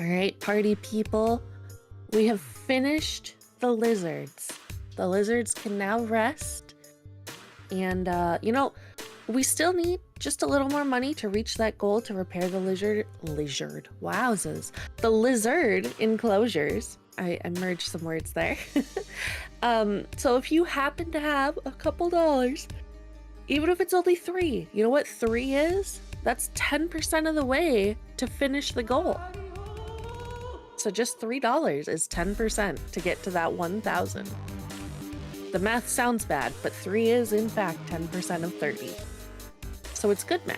All right, party people, we have finished the lizards. The lizards can now rest. And, you know, we still need just a little more money to reach that goal to repair the lizard, wowzers, the lizard enclosures. I merged some words there. So if you happen to have a couple dollars, even if it's only 3, you know what 3 is? That's 10% of the way to finish the goal. So just $3 is 10% to get to that 1,000. The math sounds bad, but 3 is in fact 10% of 30. So it's good math.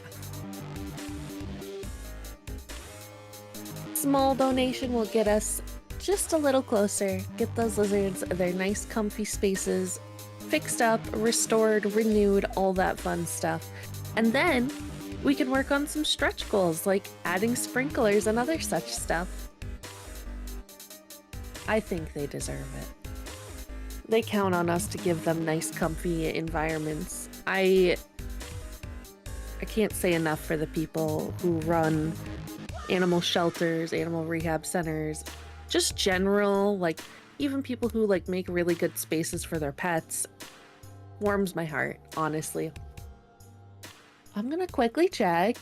Small donation will get us just a little closer, get those lizards their nice comfy spaces fixed up, restored, renewed, all that fun stuff. And then we can work on some stretch goals like adding sprinklers and other such stuff. I think they deserve it. They count on us to give them nice, comfy environments. I can't say enough for the people who run animal shelters, animal rehab centers, just general, like even people who like make really good spaces for their pets. Warms my heart, honestly. I'm gonna quickly check.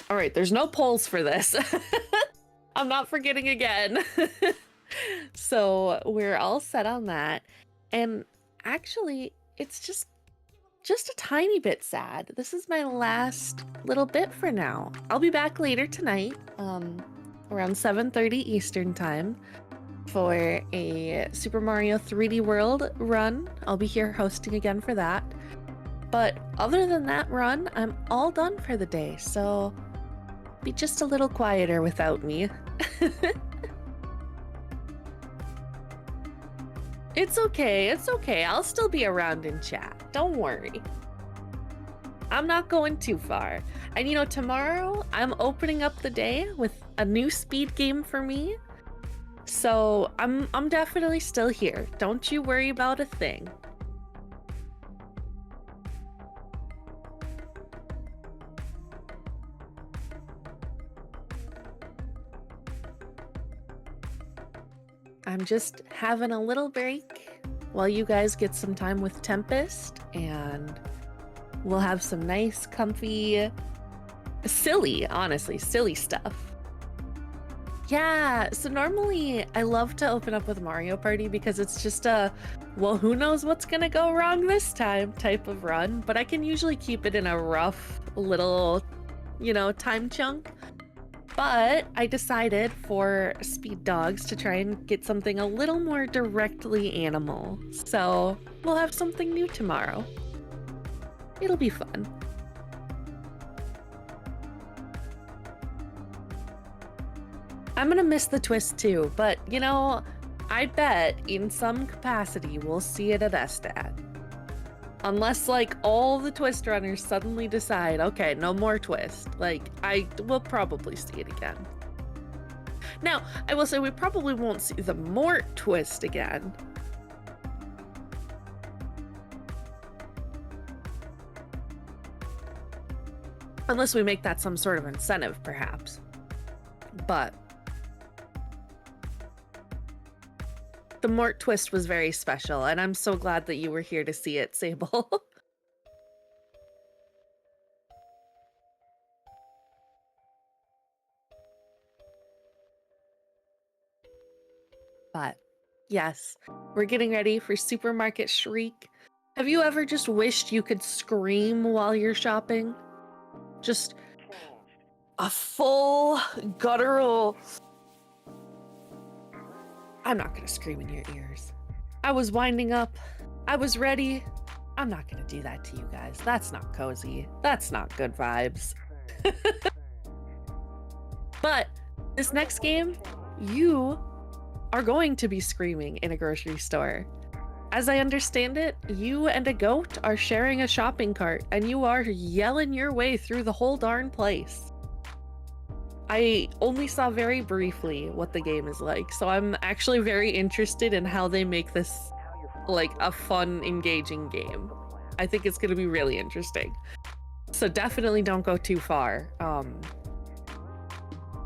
All right, there's no polls for this. I'm not forgetting again. So we're all set on that. And actually, it's just a tiny bit sad. This is my last little bit for now. I'll be back later tonight, around 7:30 Eastern time for a Super Mario 3D World run. I'll be here hosting again for that. But other than that run, I'm all done for the day, so be just a little quieter without me. It's okay, it's okay. I'll still be around in chat. Don't worry. I'm not going too far. And you know, tomorrow I'm opening up the day with a new speed game for me. So I'm definitely still here. Don't you worry about a thing. I'm just having a little break while you guys get some time with Tempest, and we'll have some nice, comfy, honestly, silly stuff. Yeah, so normally I love to open up with Mario Party because it's just a, well, who knows what's gonna go wrong this time type of run, but I can usually keep it in a rough little, you know, time chunk. But I decided for Speed Dogs to try and get something a little more directly animal. So we'll have something new tomorrow. It'll be fun. I'm gonna miss the twist too, but you know, I bet in some capacity we'll see it at Estad. Unless like all the twist runners suddenly decide, okay, no more twist. Like I will probably see it again. Now, I will say we probably won't see the Mort twist again. Unless we make that some sort of incentive, perhaps. But the Mort twist was very special, and I'm so glad that you were here to see it, Sable. But yes, we're getting ready for Supermarket Shriek. Have you ever just wished you could scream while you're shopping? Just a full guttural... I'm not gonna scream in your ears. I was winding up. I was ready. I'm not gonna do that to you guys. That's not cozy. That's not good vibes. But this next game, you are going to be screaming in a grocery store. As I understand it, you and a goat are sharing a shopping cart, and you are yelling your way through the whole darn place. I only saw very briefly what the game is like, so I'm actually very interested in how they make this like a fun, engaging game. I think it's going to be really interesting. So definitely don't go too far.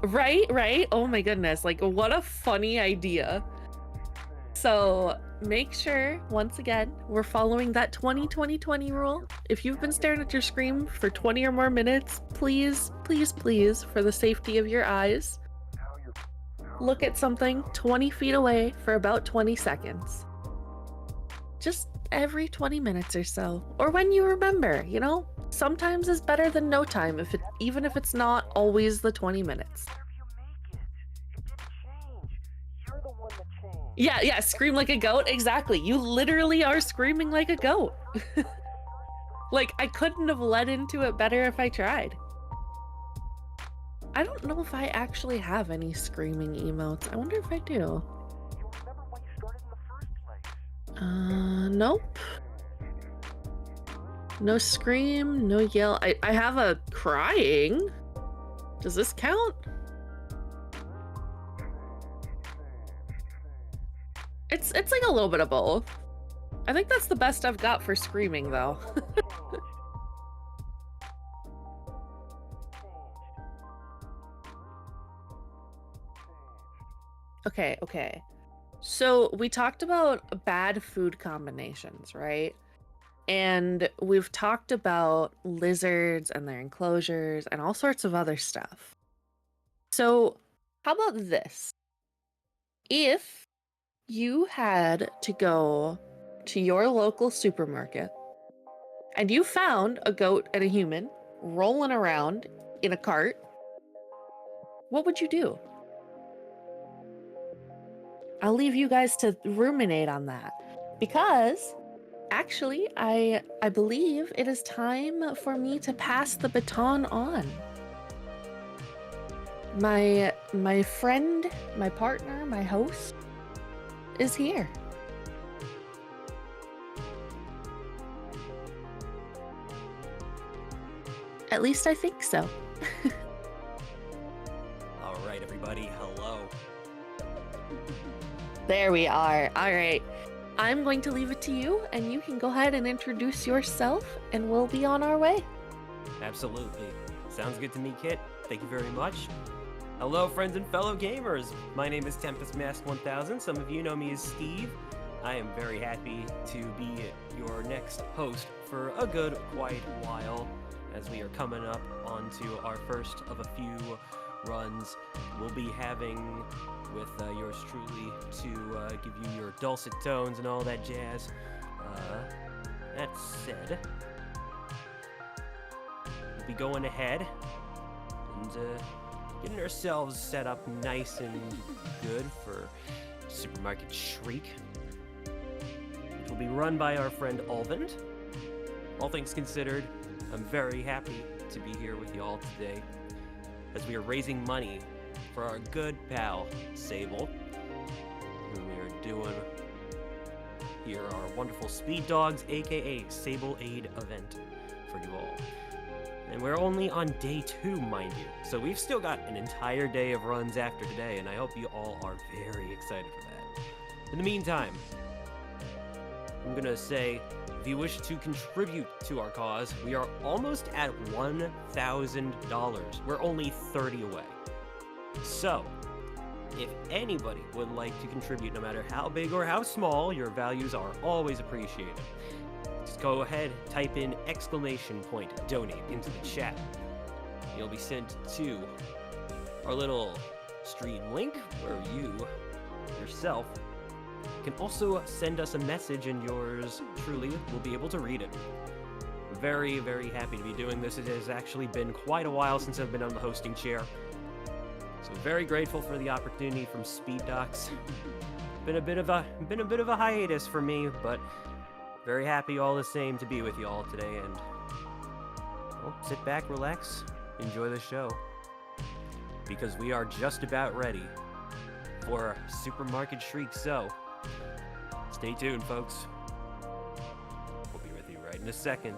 Right? Oh my goodness, like what a funny idea. So make sure, once again, we're following that 20-20-20 rule. If you've been staring at your screen for 20 or more minutes, please, please, please, for the safety of your eyes, look at something 20 feet away for about 20 seconds. Just every 20 minutes or so, or when you remember, you know? Sometimes is better than no time, even if it's not always the 20 minutes. Yeah, scream like a goat. Exactly. You literally are screaming like a goat. Like, I couldn't have led into it better if I tried. I don't know if I actually have any screaming emotes. I wonder if I do. Nope. No scream, no yell. I have a crying. Does this count? It's like a little bit of both. I think that's the best I've got for screaming, though. Okay. So we talked about bad food combinations, right? And we've talked about lizards and their enclosures and all sorts of other stuff. So how about this? If you had to go to your local supermarket and you found a goat and a human rolling around in a cart, what would you do? I'll leave you guys to ruminate on that, because actually I believe it is time for me to pass the baton on. My friend, my partner, my host is here. At least I think so. All right, everybody, hello. There we are. All right. I'm going to leave it to you, and you can go ahead and introduce yourself, and we'll be on our way. Absolutely. Sounds good to me, Kit. Thank you very much. Hello, friends and fellow gamers. My name is Tempest Mask 1000. Some of you know me as Steve. I am very happy to be your next host for a good, quite while, as we are coming up onto our first of a few runs we'll be having with yours truly to give you your dulcet tones and all that jazz. That said, we'll be going ahead and getting ourselves set up nice and good for Supermarket Shriek, which will be run by our friend Ulvind. All things considered, I'm very happy to be here with y'all today, as we are raising money for our good pal, Sable, who we are doing here our wonderful Speed Dogs, aka Sable Aid event for you all. And we're only on day 2, mind you, so we've still got an entire day of runs after today, and I hope you all are very excited for that. In the meantime, I'm gonna say, if you wish to contribute to our cause, we are almost at $1,000. We're only 30 away. So, if anybody would like to contribute, no matter how big or how small, your values are always appreciated. Just go ahead, type in !donate into the chat. You'll be sent to our little stream link where you yourself can also send us a message, and yours truly will be able to read it. I'm very, very happy to be doing this. It has actually been quite a while since I've been on the hosting chair. So very grateful for the opportunity from Speed Docs. Been a bit of a hiatus for me, but very happy all the same to be with you all today, and well, sit back, relax, enjoy the show, because we are just about ready for Supermarket Shriek. So stay tuned, folks. We'll be with you right in a second.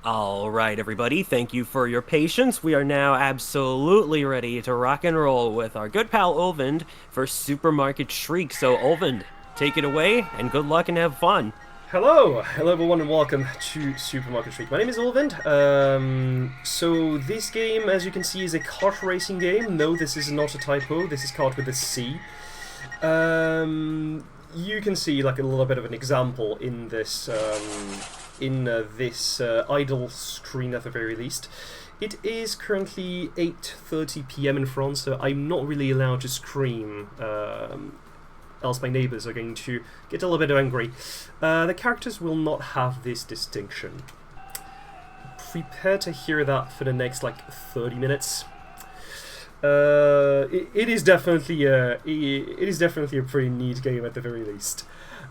All right, everybody, thank you for your patience. We are now absolutely ready to rock and roll with our good pal Ulvind for Supermarket Shriek. So, Ulvind, take it away, and good luck and have fun. Hello everyone and welcome to Supermarket Shriek. My name is Ulvind. So this game, as you can see, is a kart racing game. No, this is not a typo, this is kart with a C. You can see like a little bit of an example in this idle screen at the very least. It is currently 8:30 PM in France, so I'm not really allowed to scream, else my neighbours are going to get a little bit angry. The characters will not have this distinction. Prepare to hear that for the next like 30 minutes. It is definitely a pretty neat game at the very least.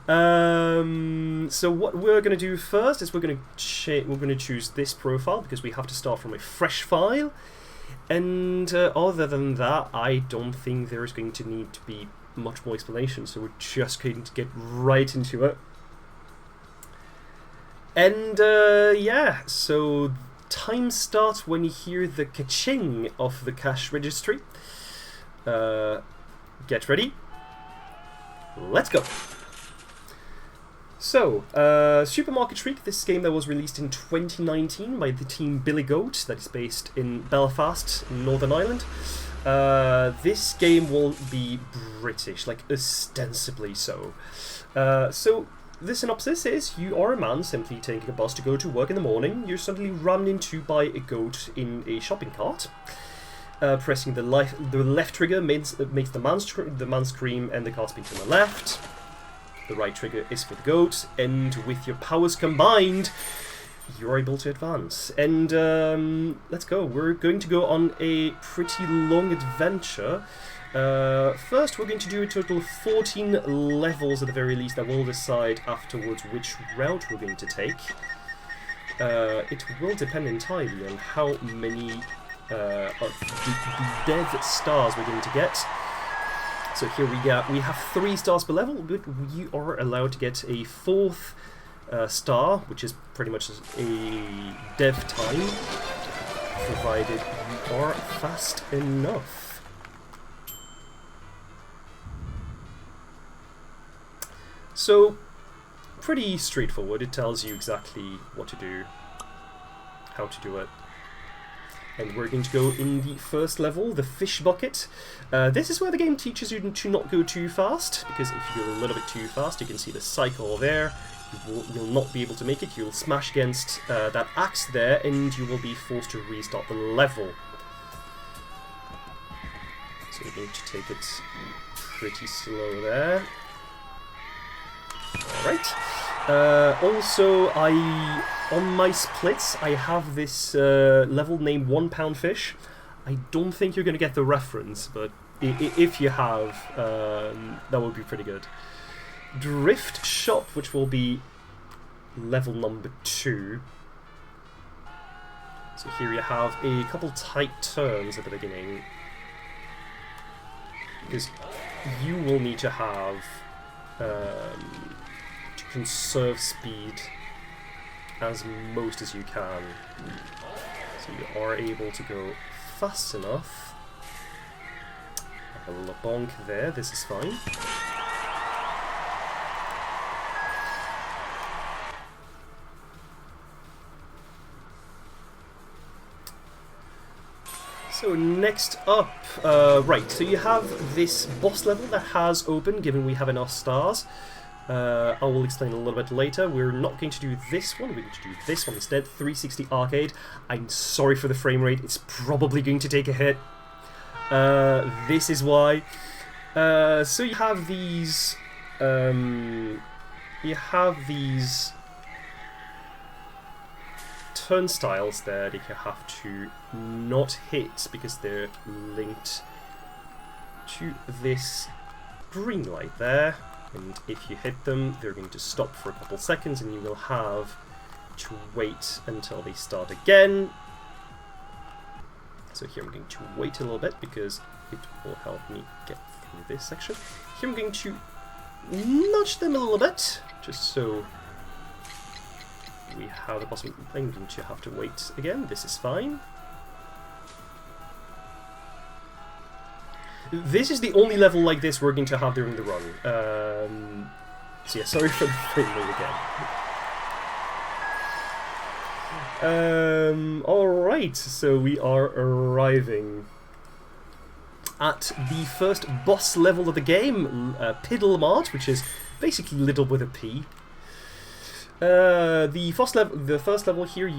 So what we're going to do first is we're going to choose this profile because we have to start from a fresh file. And other than that, I don't think there is going to need to be much more explanation. So we're just going to get right into it. And yeah, so time starts when you hear the ka-ching of the cash registry. Get ready. Let's go. So, Supermarket Shriek, this game that was released in 2019 by the team Billy Goat, that is based in Belfast, Northern Ireland. This game will be British, like ostensibly so. So, the synopsis is, you are a man simply taking a bus to go to work in the morning. You're suddenly rammed into by a goat in a shopping cart. Pressing the left trigger makes the man scream and the car spins to the left. The right trigger is for the goat, and with your powers combined, you're able to advance. And let's go. We're going to go on a pretty long adventure. First, we're going to do a total of 14 levels at the very least that will decide afterwards which route we're going to take. It will depend entirely on how many of the dev stars we're going to get. So here we have 3 stars per level, but you are allowed to get a 4th star, which is pretty much a dev time, provided you are fast enough. So, pretty straightforward. It tells you exactly what to do, how to do it. And we're going to go in the first level, the fish bucket. This is where the game teaches you to not go too fast, because if you go a little bit too fast, you can see the cycle there. You'll not be able to make it. You'll smash against that axe there, and you will be forced to restart the level. So you're going to take it pretty slow there. Alright. Also, on my splits, I have this level named 1 Pound Fish. I don't think you're going to get the reference, but if you have, that would be pretty good. Drift Shop, which will be level number 2. So here you have a couple tight turns at the beginning, because you will need to have to conserve speed as most as you can. So you are able to go fast enough. A little bonk there, this is fine. So next up, right, so you have this boss level that has opened, given we have enough stars. I will explain a little bit later. We're not going to do this one, we're going to do this one instead, 360 arcade. I'm sorry for the frame rate, it's probably going to take a hit. This is why. So you have these turnstiles there that you have to not hit because they're linked to this green light there. And if you hit them, they're going to stop for a couple seconds and you will have to wait until they start again. So here I'm going to wait a little bit because it will help me get through this section. Here I'm going to nudge them a little bit, just so we have the possibility. I'm going to have to wait again. This is fine. This is the only level like this we're going to have during the run. So yeah, sorry for the frame again. Alright, so we are arriving at the first boss level of the game, Piddle Mart, which is basically Little with a P. The first level here,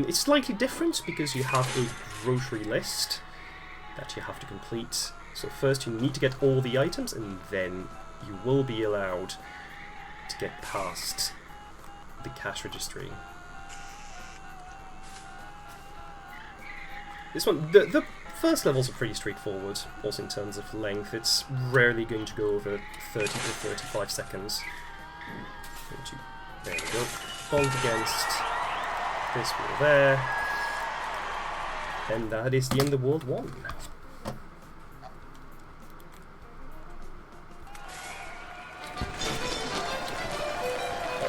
it's slightly different because you have a grocery list that you have to complete. So first you need to get all the items, and then you will be allowed to get past the cash registry. This one, the first levels are pretty straightforward, also in terms of length. It's rarely going to go over 30 to 35 seconds. There we go. Bolt against this wall there. And that is the end of World 1.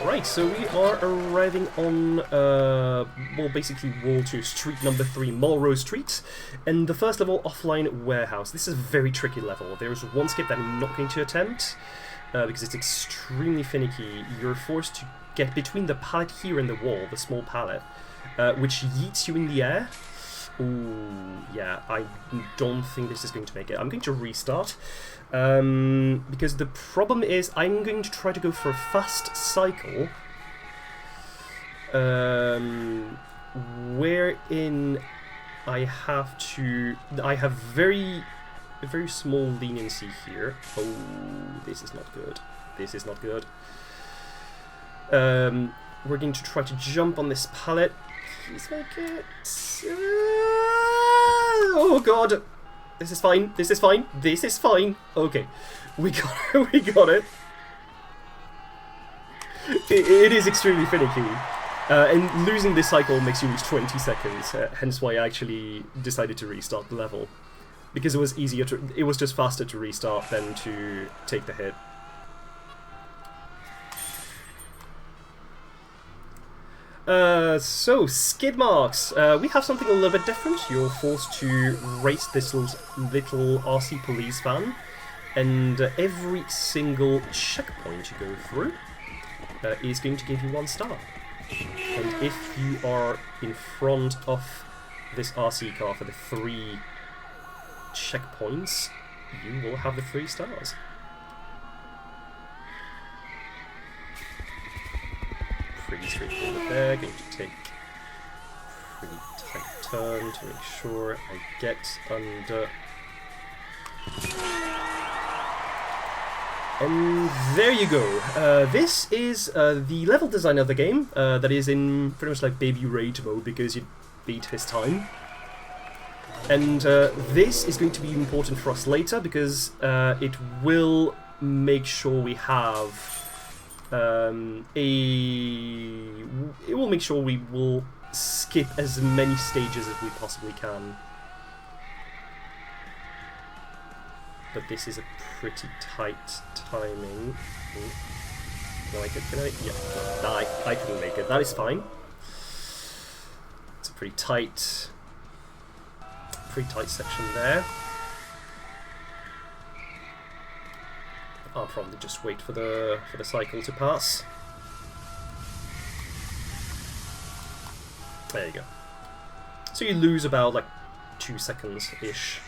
Alright, so we are arriving on, well, basically Wall 2, Street number 3, Melrose Street, and the first level, Offline Warehouse. This is a very tricky level. There is one skip that I'm not going to attempt, because it's extremely finicky. You're forced to get between the pallet here and the wall, the small pallet, which yeets you in the air. Ooh, yeah, I don't think this is going to make it. I'm going to restart, because the problem is I'm going to try to go for a fast cycle, wherein I have very small leniency here. Oh, this is not good. This is not good. We're going to try to jump on this pallet. Please make it. Oh god. This is fine. This is fine. This is fine. Okay. We got it. We got it. It is extremely finicky. And losing this cycle makes you lose 20 seconds. Hence why I actually decided to restart the level. Because it was easier to... It was just faster to restart than to take the hit. So, skid marks. We have something a little bit different. You're forced to race this little RC police van, and every single checkpoint you go through is going to give you 1 star. And if you are in front of this RC car for the 3 checkpoints, you will have the 3 stars. Pretty straightforward there. Going to take a pretty tight turn to make sure I get under. And there you go. This is the level design of the game that is in pretty much like baby rage mode because you beat his time. And this is going to be important for us later because it will make sure we have it will make sure we will skip as many stages as we possibly can. But this is a pretty tight timing. Can I make it? Can I? Yeah, I couldn't make it. That is fine. It's a pretty tight section there. I'll probably just wait for the cycle to pass. There you go. So you lose about like 2 seconds-ish.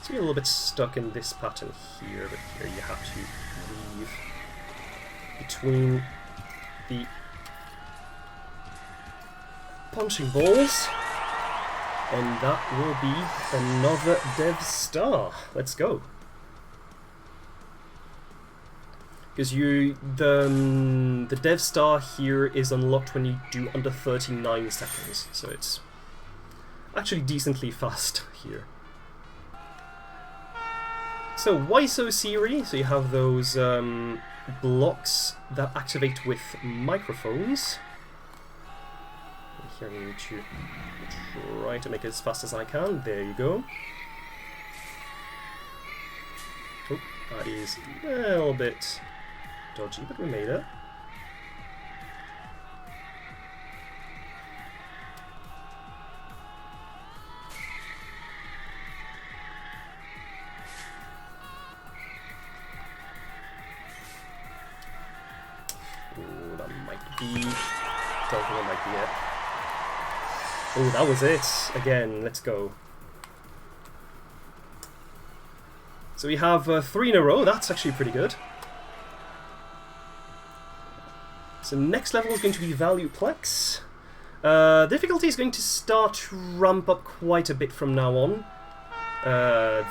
So you're a little bit stuck in this pattern here, but here you have to weave between the punching balls, and that will be another dev star. Let's go. Because the dev star here is unlocked when you do under 39 seconds, so it's actually decently fast here. So why so Siri? So you have those blocks that activate with microphones. Here I need to try to make it as fast as I can. There you go. Oh, that is a little bit dodgy, but we made it. Oh, that might be... Don't think that might be it. Oh, that was it. Again, let's go. So we have 3 in a row. That's actually pretty good. So next level is going to be Valueplex. Difficulty is going to start to ramp up quite a bit from now on.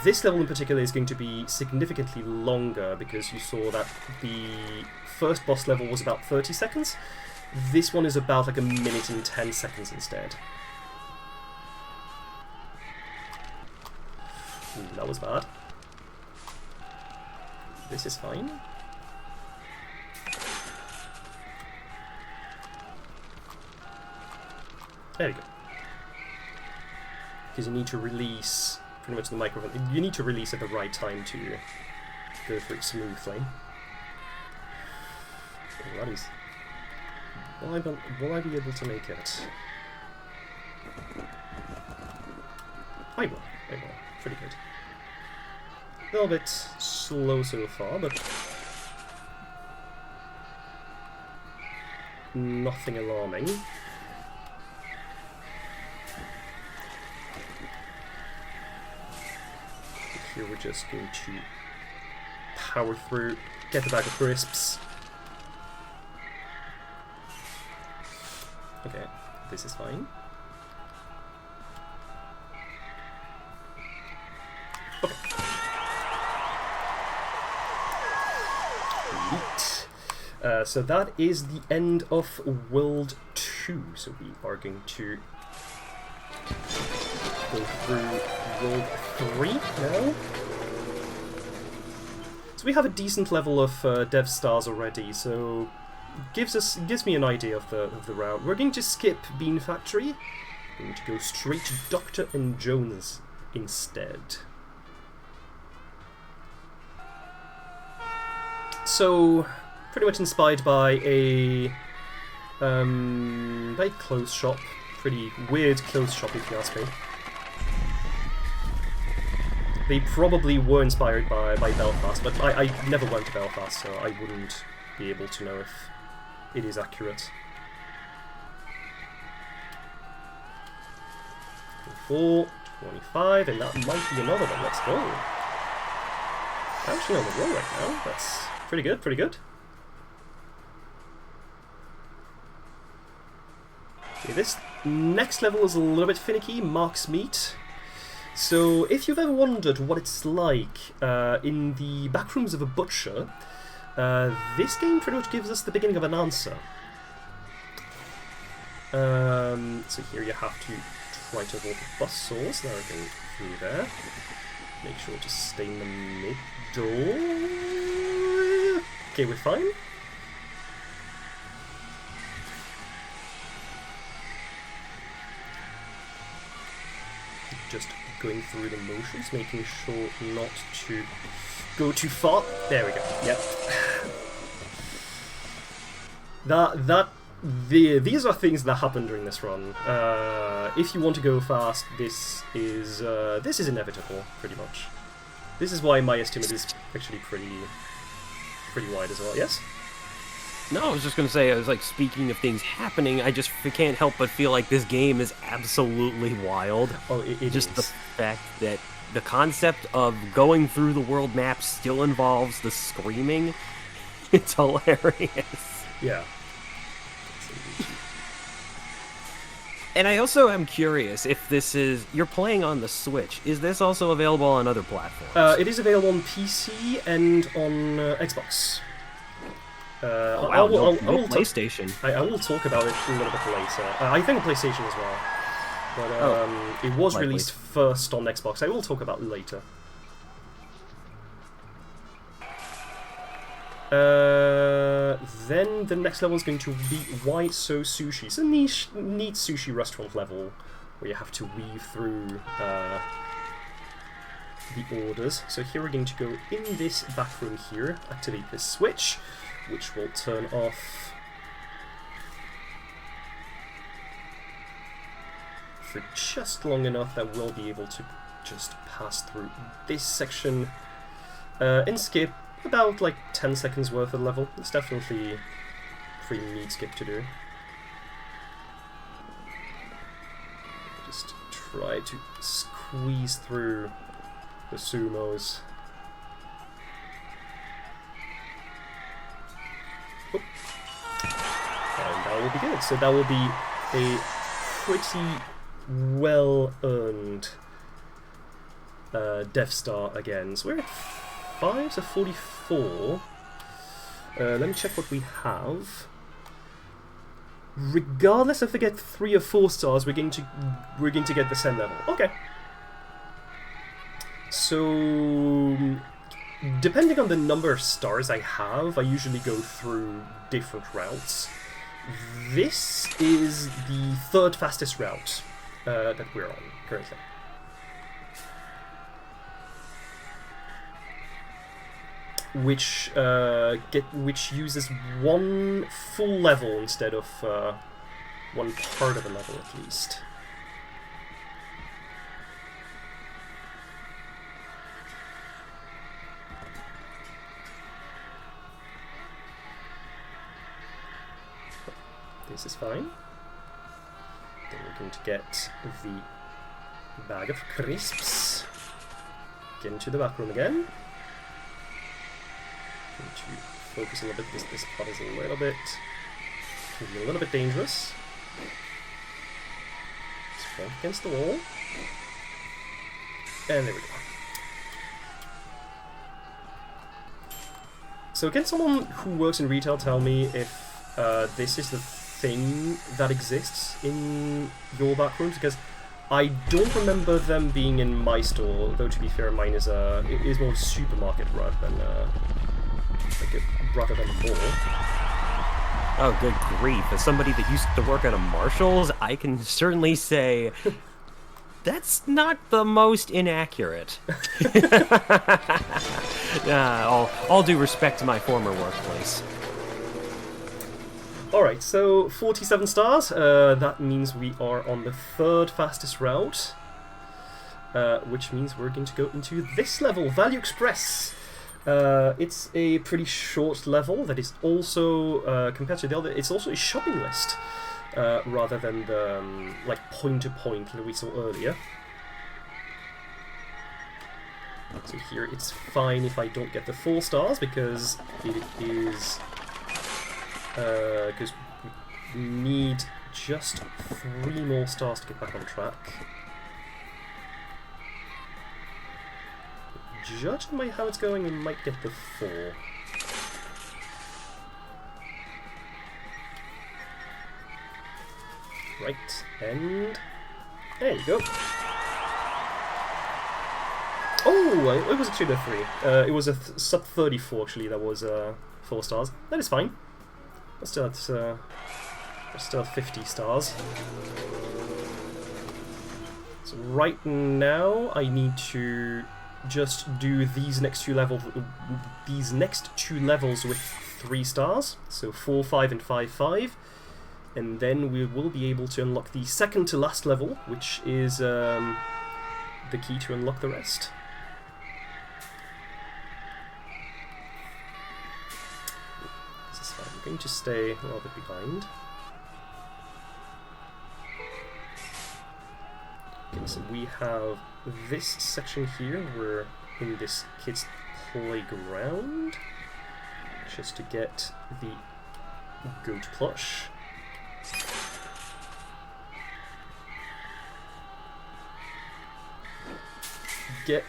This level in particular is going to be significantly longer because you saw that the first boss level was about 30 seconds. This one is about like 1 minute and 10 seconds instead. Ooh, that was bad. This is fine. There we go. Because you need to release pretty much the microphone. You need to release at the right time to go through it smoothly. Oh, that is... Will I be able to make it? I will. Pretty good. A little bit slow so far, but nothing alarming. Here we're just going to power through, get the bag of crisps. Okay, this is fine. Okay. Neat. So that is the end of World 2. So we are going to go through World 3 now. So we have a decent level of dev stars already, so gives me an idea of the route. We're going to skip Bean Factory. We're going to go straight to Doctor and Jones instead. So, pretty much inspired by a clothes shop. Pretty weird clothes shop, if you ask me. They probably were inspired by Belfast, but I never went to Belfast, so I wouldn't be able to know if it is accurate. 24, 25, and that might be another one. Let's go. I'm actually on the roll right now. That's pretty good, pretty good. Okay, this next level is a little bit finicky. Mark's Meat. So, if you've ever wondered what it's like in the backrooms of a butcher, this game pretty much gives us the beginning of an answer. So here you have to try to avoid the bus saws that are going through there. Make sure to stay in the middle. Okay, we're fine. Just going through the motions, making sure not to go too far. There we go. Yep. These are things that happen during this run. If you want to go fast, this is inevitable, pretty much. This is why my estimate is actually pretty wide as well. Yes. No, I was just going to say, I was like, speaking of things happening, I just can't help but feel like this game is absolutely wild. Oh, it just is. The fact that the concept of going through the world map still involves the screaming, it's hilarious. Yeah. And I also am curious if this is... You're playing on the Switch. Is this also available on other platforms? It is available on PC and on Xbox. I will PlayStation. I will talk about it a little bit later. I think PlayStation as well. But it was released first on Xbox. I will talk about it later. Then the next level is going to be Why So Sushi. It's a neat sushi restaurant level where you have to weave through the orders. So here we're going to go in this back room here, activate this switch, which will turn off for just long enough that we'll be able to just pass through this section and skip about like 10 seconds worth of level. It's definitely a pretty neat skip to do. Just try to squeeze through the sumos. Oop. And that will be good. So that will be a pretty well-earned Death Star again. So we're at 5, so 44. Let me check what we have. Regardless if we get 3 or 4 stars, we're going to get the same level. Okay. So depending on the number of stars I have, I usually go through different routes. This is the 3rd fastest route that we're on currently. Which uses 1 full level instead of 1 part of a level at least. This is fine. Then we're going to get the bag of crisps. Get into the back room again. Going to focus a little bit because this pot is a little bit dangerous. Just bump against the wall. And there we go. So can someone who works in retail tell me if this is the thing that exists in your back rooms? Because I don't remember them being in my store, though to be fair, mine is it is more supermarket rather than a mall. Oh, good grief. As somebody that used to work at a Marshall's, I can certainly say that's not the most inaccurate. All due respect to my former workplace. Alright, so 47 stars. That means we are on the 3rd fastest route. Which means we're going to go into this level, Value Express. It's a pretty short level that is also, compared to the other, it's also a shopping list, rather than the like point-to-point that we saw earlier. So here it's fine if I don't get the 4 stars, because it is, because we need just 3 more stars to get back on track. Judging by how it's going, we might get the 4. Right, and there you go. Oh, it was actually the 3. It was a sub 34 actually. That was 4 stars. That is fine. We're still at 50 stars. So right now, I need to just do these next 2 levels. These next 2 levels with 3 stars. So 4, 5, and 5, 5. And then we will be able to unlock the second to last level, which is the key to unlock the rest. This is fine. I'm going to stay a little bit behind. Okay, so we have this section here. We're in this kids' playground, just to get the goat plush. Get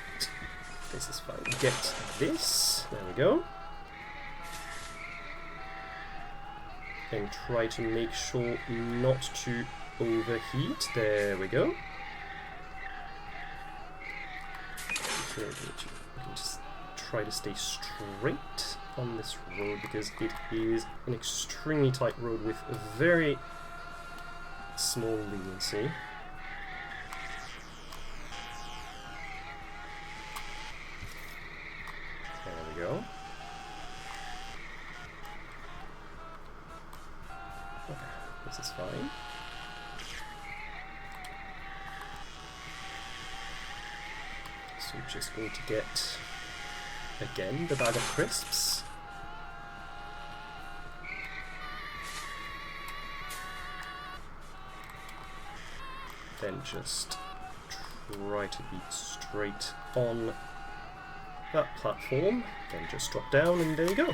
this is fine. Get this. There we go. And try to make sure not to overheat. There we go. Here we can just try to stay straight. on this road because it is an extremely tight road with a very small leniency. There we go. Okay, this is fine. So we're just going to get, again, the bag of crisps. Then just try to be straight on that platform. Then just drop down and there you go.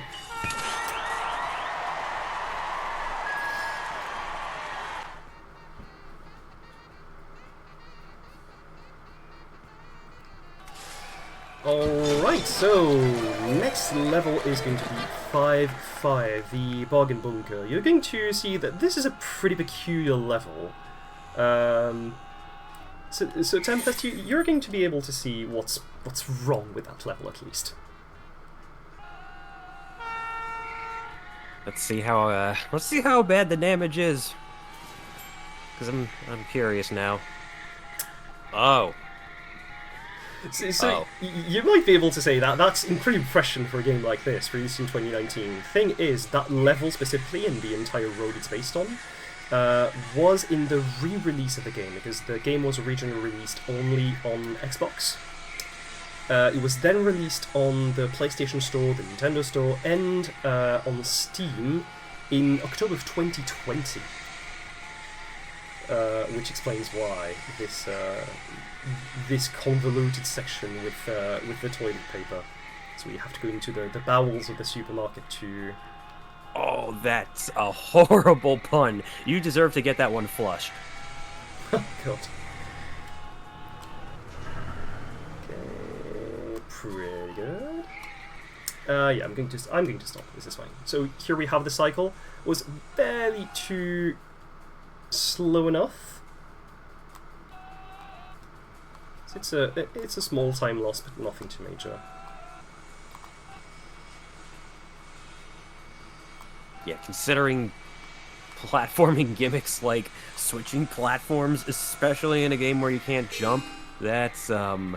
Alright, so next level is going to be 5-5, the bargain bunker. You're going to see that this is a pretty peculiar level. So Tempest, you're going to be able to see what's wrong with that level at least. Let's see how bad the damage is. Because I'm curious now. Oh. So you might be able to say that that's incredibly impression for a game like this, released in 2019. Thing is, that level specifically and the entire road it's based on was in the re-release of the game, because the game was originally released only on Xbox. It was then released on the PlayStation Store, the Nintendo Store, and on Steam in October of 2020. Which explains why this convoluted section with the toilet paper. So we have to go into the bowels of the supermarket to... Oh, that's a horrible pun. You deserve to get that one flushed. Oh, God. Okay, pretty good. Yeah, I'm going to stop. This is fine. So here we have the cycle. It was barely too slow enough. So it's a small time loss, but nothing too major. Yeah, considering platforming gimmicks like switching platforms, especially in a game where you can't jump, that's oh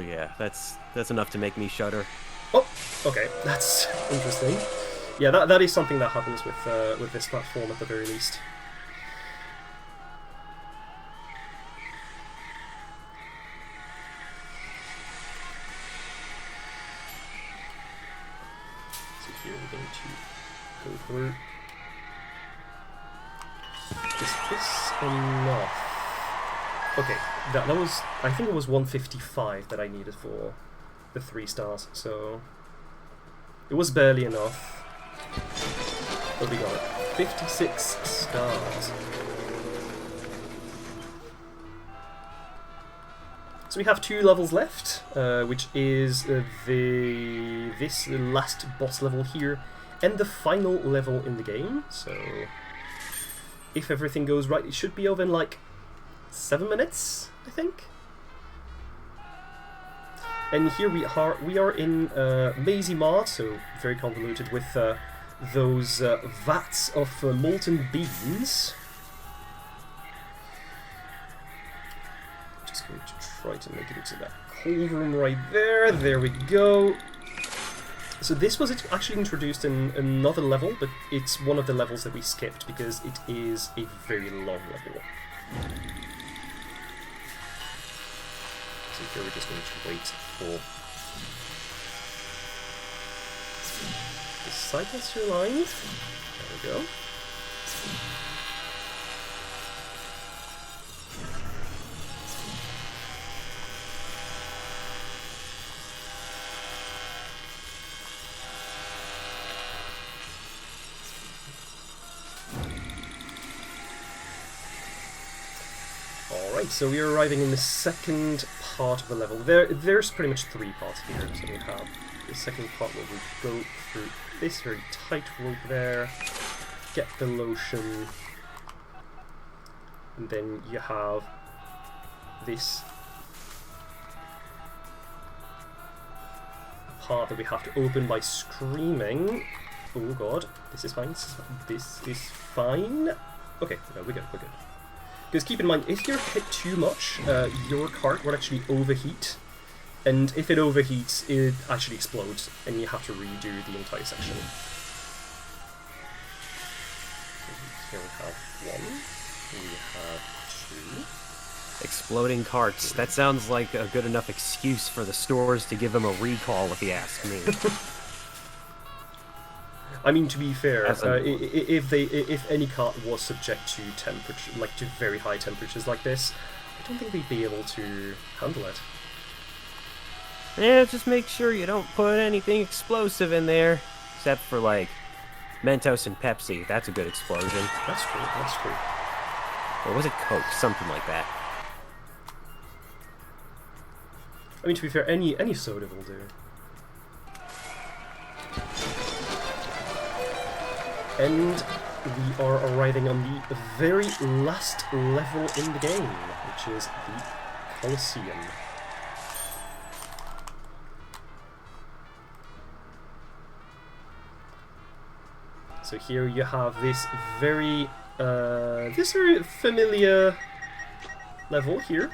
yeah, that's enough to make me shudder. Oh, okay, that's interesting. Yeah, that is something that happens with this platform at the very least. So here we're going to go through. Is this enough? Okay, that was, I think it was 155 that I needed for the 3 stars, so it was barely enough. But we got it. 56 stars. So we have 2 levels left, which is this last boss level here, and the final level in the game. So if everything goes right, it should be over in like 7 minutes, I think. And here we are in Mazy Mart, so very convoluted with those vats of molten beans. Just going to try to make it into that cold room right there. There we go. So this was actually introduced in another level, but it's one of the levels that we skipped because it is a very long level. So here we're just going to wait for the cycles to align. There we go. Alright, so we are arriving in the second part of the level. There's pretty much 3 parts here. So we have the second part where we go through this very tight rope there, get the lotion, and then you have this part that we have to open by screaming. Oh god, this is fine. This is fine. Okay, no, we're good. We're good. Because keep in mind, if you're hit too much, your cart will actually overheat. And if it overheats, it actually explodes, and you have to redo the entire section. So here we have one. We have two. Exploding carts. That sounds like a good enough excuse for the stores to give them a recall, if you ask me. I mean, to be fair, if any cart was subject to temperature, like to very high temperatures like this, I don't think they'd be able to handle it. Yeah, just make sure you don't put anything explosive in there, except for like Mentos and Pepsi. That's a good explosion. That's true. That's true. Or was it Coke? Something like that. I mean, to be fair, any soda will do. And we are arriving on the very last level in the game, which is the Colosseum. So here you have this very familiar level here,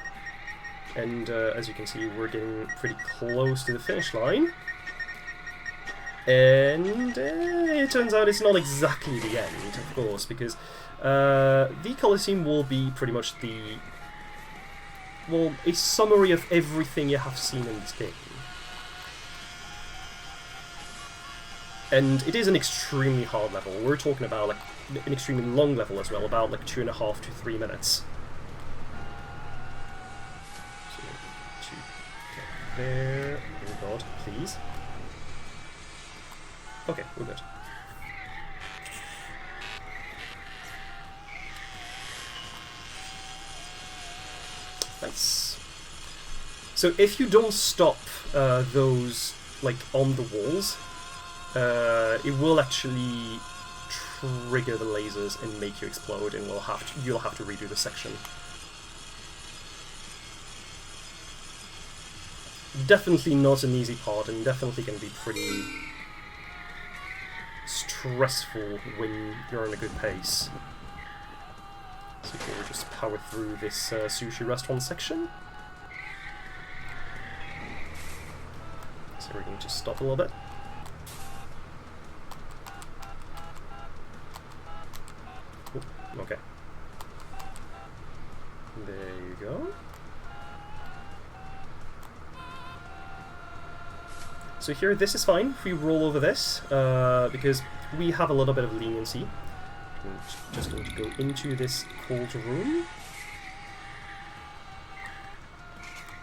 and as you can see, we're getting pretty close to the finish line. And it turns out it's not exactly the end, of course, because the Colosseum will be pretty much a summary of everything you have seen in this game. And it is an extremely hard level. We're talking about like an extremely long level as well, about like 2.5 to 3 minutes. So, to get there. Oh god, please. Okay, we're good. Nice. So if you don't stop those like on the walls, it will actually trigger the lasers and make you explode, and you'll have to redo the section. Definitely not an easy part, and definitely can be pretty stressful when you're on a good pace. So here we'll just power through this sushi restaurant section. So we're going to just stop a little bit. Ooh, okay. There you go. So here, this is fine if we roll over this, because we have a little bit of leniency. I'm just going to go into this cold room.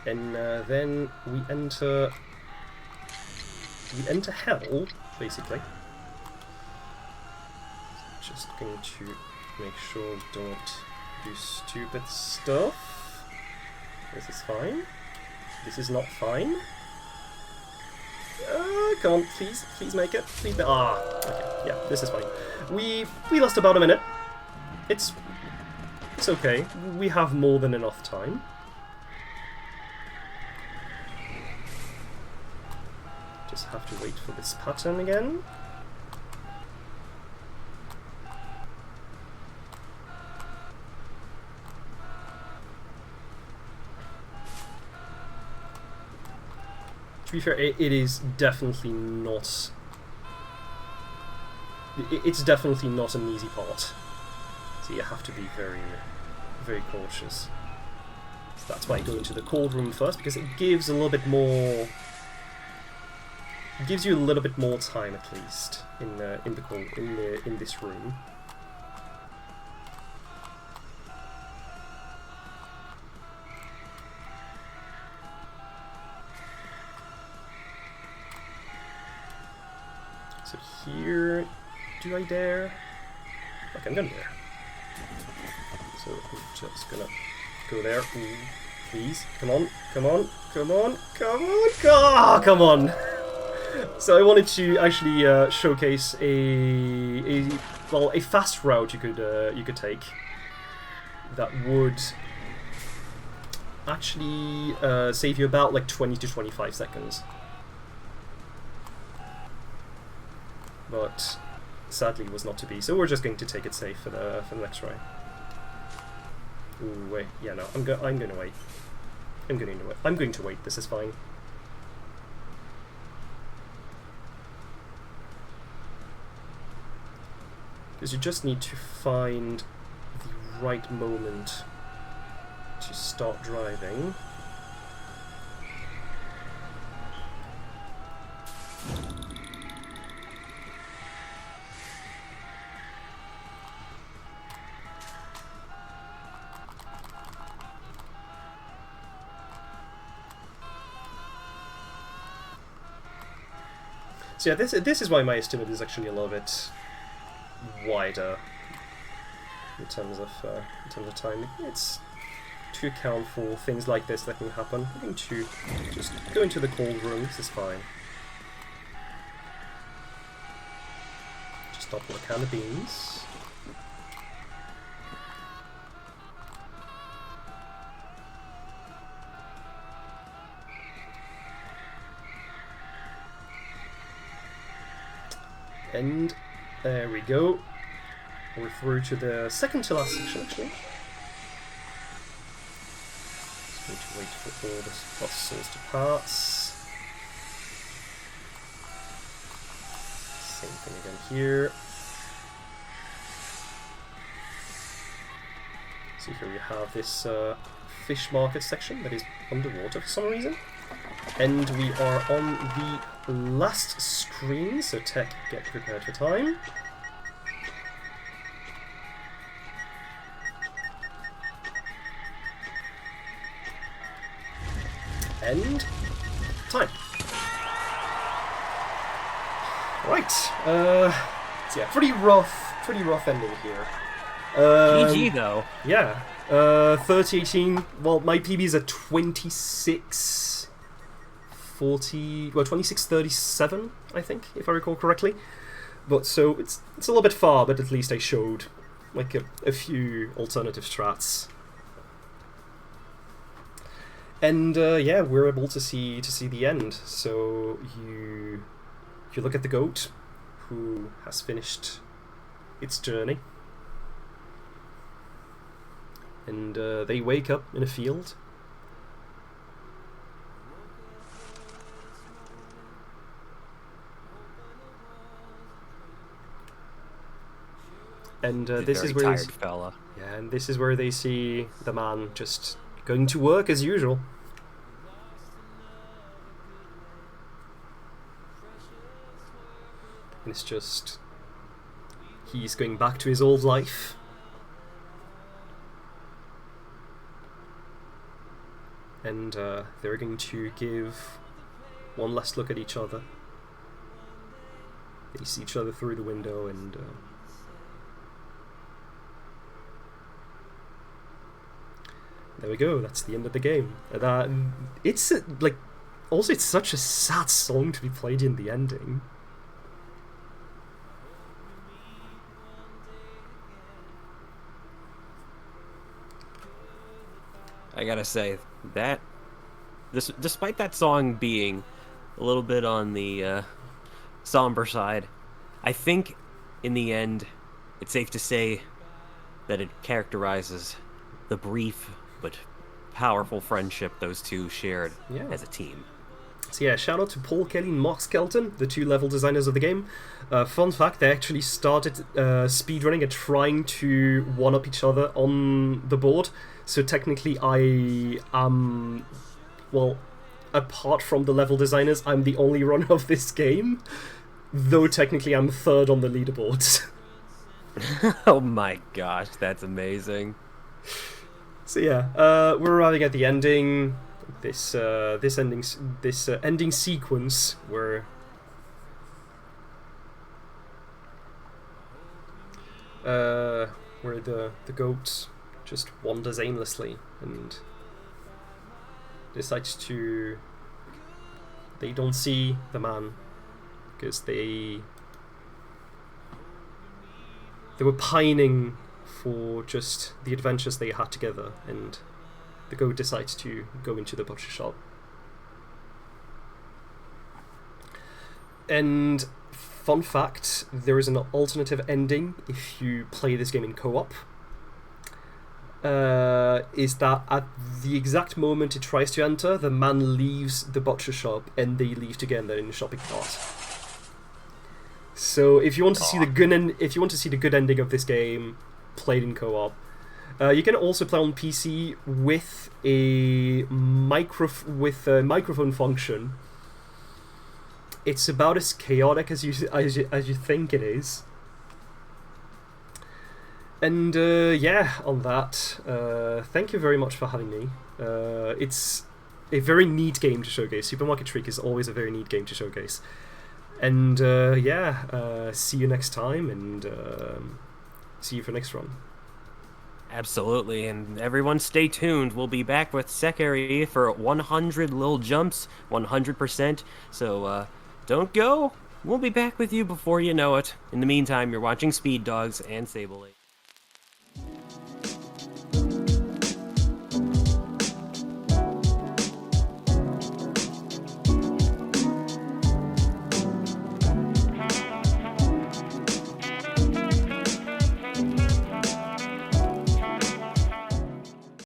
And then we enter hell, basically. Just going to make sure we don't do stupid stuff. This is fine. This is not fine. Come on, please make it. Please. Okay, yeah, this is fine. We lost about a minute. It's okay. We have more than enough time. Just have to wait for this pattern again. To be fair, it is definitely not... It's definitely not an easy part. So you have to be very, very cautious. So that's why I go into the cold room first, because it gives a little bit more... It gives you a little bit more time, at least, in this room. So here, do I dare? Okay, I'm gonna dare. So I'm just gonna go there. Ooh, please, come on, come on, come on, come on, come on! So I wanted to actually showcase a fast route you could take that would actually save you about like 20 to 25 seconds. but sadly was not to be. So we're just going to take it safe for the next try. Ooh, wait, yeah, no, I'm going to wait. I'm going to wait. This is fine. Because you just need to find the right moment to start driving. So yeah, this is why my estimate is actually a little bit wider in terms of time. It's to account for things like this that can happen. I'm going to just go into the cold room. This is fine. Just double a can of beans. And there we go. We're through to the second to last section, actually. Just need to wait for all the puzzles to pass. Same thing again here. So here we have this fish market section that is underwater for some reason. And we are on the last screen, so tech, get prepared for time. And time. Right. So yeah, pretty rough ending here. GG though. Yeah. 30-18. Well, my PB is at 26. 26-37, I think, if I recall correctly. But so it's a little bit far, but at least I showed like a few alternative strats. And yeah, we're able to see the end. So you look at the goat, who has finished its journey, and they wake up in a field. And this is where fella. Yeah, and this is where they see the man just going to work as usual. And it's just he's going back to his old life. And they're going to give one last look at each other. They see each other through the window, and there we go. That's the end of the game. It's like, also it's such a sad song to be played in the ending. I gotta say that despite that song being a little bit on the somber side, I think in the end it's safe to say that it characterizes the brief but powerful friendship those two shared as a team. So yeah, shout out to Paul Kelly and Mark Skelton, the two level designers of the game. Fun fact, they actually started speedrunning and trying to one-up each other on the board. So technically I am, well, apart from the level designers, I'm the only runner of this game. Though technically I'm third on the leaderboards. Oh my gosh, that's amazing. So yeah, we're arriving at the ending. This ending sequence where the goat just wanders aimlessly and decides to. They don't see the man because they were pining for just the adventures they had together, and the goat decides to go into the butcher shop. And fun fact, there is an alternative ending if you play this game in co-op. Is that at the exact moment it tries to enter, the man leaves the butcher shop and they leave together in a shopping cart. So if you want to see the good ending of this game played in co-op, you can also play on PC with a microphone function. It's about as chaotic as you think it is. And yeah, on that, thank you very much for having me. It's a very neat game to showcase. Supermarket Shriek is always a very neat game to showcase. And yeah, see you next time, and see you for next run. Absolutely, and everyone stay tuned. We'll be back with Secondary for 100 Lil Jumps, 100%. So don't go. We'll be back with you before you know it. In the meantime, you're watching Speed Dogs and Sable.